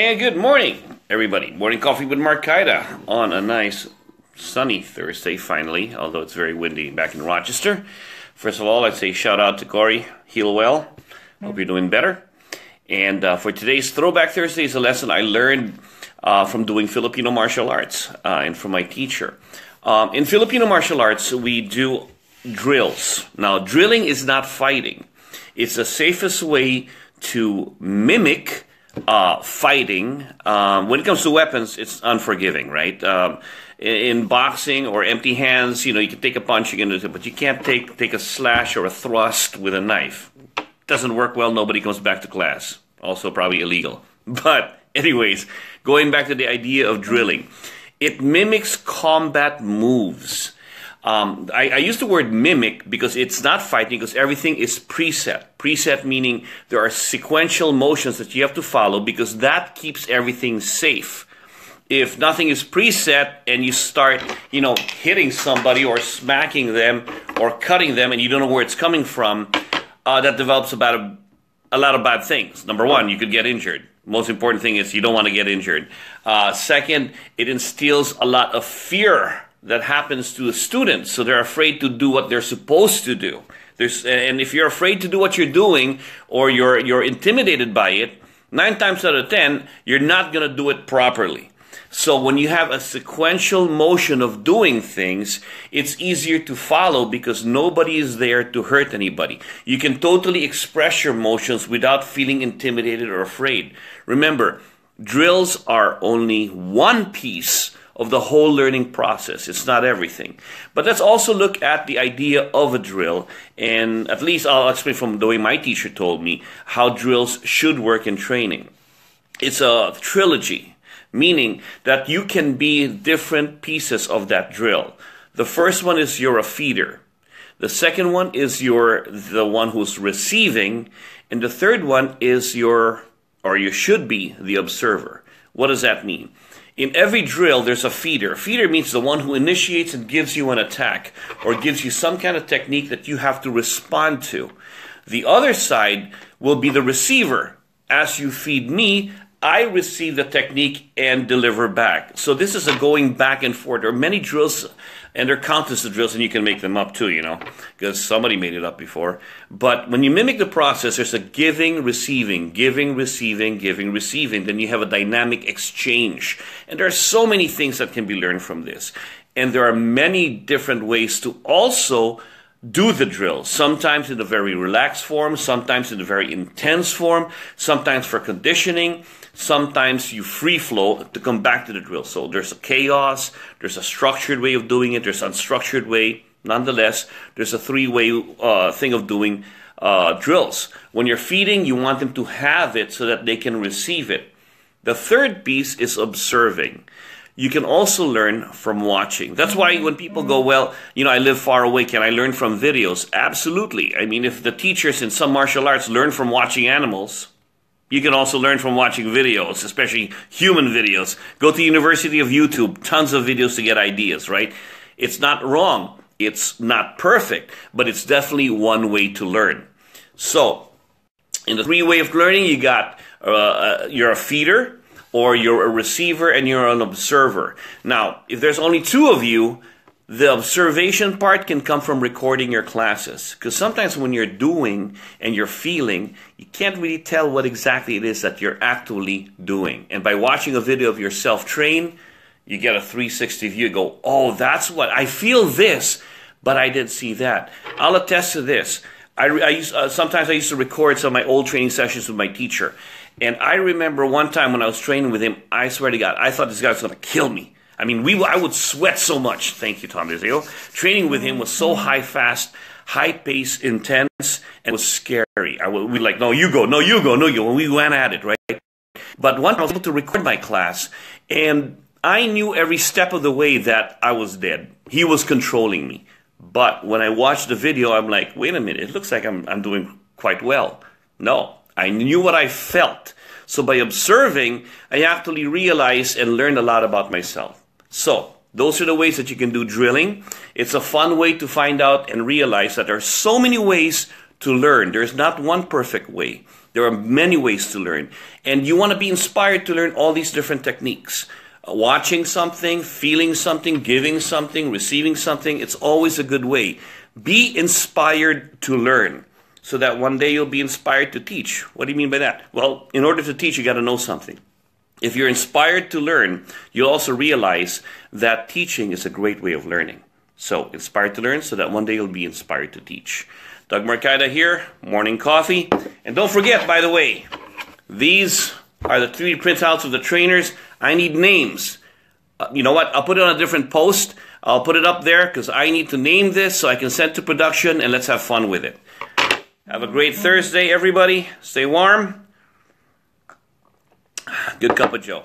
And good morning, everybody. Morning coffee with Marcaida on a nice sunny Thursday, finally, although it's very windy back in Rochester. First of all, I'd say shout out to Corey. Heal well. Hope you're doing better. And for today's Throwback Thursday is a lesson I learned from doing Filipino martial arts and from my teacher. In Filipino martial arts, we do drills. Now, drilling is not fighting. It's the safest way to mimic fighting. When it comes to weapons, it's unforgiving, right? In boxing or empty hands, you can take a punch, but you can't take a slash or a thrust with a knife. Doesn't work well, nobody comes back to class. Also probably illegal. But anyways, going back to the idea of drilling. It mimics combat moves. I use the word mimic because it's not fighting, because everything is preset. Preset meaning there are sequential motions that you have to follow because that keeps everything safe. If nothing is preset and you start, hitting somebody or smacking them or cutting them and you don't know where it's coming from, that develops a lot of bad things. Number one, you could get injured. Most important thing is you don't want to get injured. Second, it instills a lot of fear that happens to the students, so they're afraid to do what they're supposed to do. And if you're afraid to do what you're doing, or you're intimidated by it, 9 times out of 10, you're not going to do it properly. So when you have a sequential motion of doing things, it's easier to follow because nobody is there to hurt anybody. You can totally express your motions without feeling intimidated or afraid. Remember, drills are only one piece of the whole learning process. It's not everything. But let's also look at the idea of a drill, and at least I'll explain from the way my teacher told me how drills should work in training. It's a trilogy, meaning that you can be different pieces of that drill. The first one is you're a feeder. The second one is you're the one who's receiving, and the third one is you should be the observer. What does that mean? In every drill, there's a feeder. A feeder means the one who initiates and gives you an attack or gives you some kind of technique that you have to respond to. The other side will be the receiver. As you feed me, I receive the technique and deliver back. So this is a going back and forth. There are many drills, and there are countless of drills, and you can make them up too, because somebody made it up before. But when you mimic the process, there's a giving, receiving, giving, receiving, giving, receiving. Then you have a dynamic exchange. And there are so many things that can be learned from this. And there are many different ways to also do the drill, sometimes in a very relaxed form, sometimes in a very intense form, sometimes for conditioning, sometimes you free flow to come back to the drill. So there's a chaos, there's a structured way of doing it, there's an unstructured way. Nonetheless, there's a three-way thing of doing drills. When you're feeding, you want them to have it so that they can receive it. The third piece is observing. You can also learn from watching. That's why when people go, well, I live far away, can I learn from videos? Absolutely. I mean, if the teachers in some martial arts learn from watching animals, you can also learn from watching videos, especially human videos. Go to the University of YouTube, tons of videos to get ideas, right? It's not wrong. It's not perfect, but it's definitely one way to learn. So, in the three way of learning, you got, you're a feeder, or you're a receiver and you're an observer. Now, if there's only two of you, the observation part can come from recording your classes. Because sometimes when you're doing and you're feeling, you can't really tell what exactly it is that you're actually doing. And by watching a video of yourself train, you get a 360 view. You go, oh, that's what, I feel this, but I didn't see that. I'll attest to this. Sometimes I used to record some of my old training sessions with my teacher. And I remember one time when I was training with him, I swear to God, I thought this guy was going to kill me. I mean, I would sweat so much. Thank you, Tom Deseo. Training with him was so high, fast, high pace, intense, and it was scary. We'd like, no, you go, no, you go, no, you go. And we went at it, right? But one time I was able to record my class, and I knew every step of the way that I was dead. He was controlling me. But when I watched the video, I'm like, wait a minute, it looks like I'm doing quite well. No. I knew what I felt. So by observing, I actually realized and learned a lot about myself. So those are the ways that you can do drilling. It's a fun way to find out and realize that there are so many ways to learn. There's not one perfect way. There are many ways to learn. And you want to be inspired to learn all these different techniques. Watching something, feeling something, giving something, receiving something, it's always a good way. Be inspired to learn so that one day you'll be inspired to teach. What do you mean by that? Well, in order to teach, you got to know something. If you're inspired to learn, you'll also realize that teaching is a great way of learning. So, inspired to learn so that one day you'll be inspired to teach. Doug Marcaida here, morning coffee. And don't forget, by the way, these are the 3D printouts of the trainers. I need names. You know what? I'll put it on a different post. I'll put it up there because I need to name this so I can send to production and let's have fun with it. Have a great Thursday, everybody. Stay warm. Good cup of joe.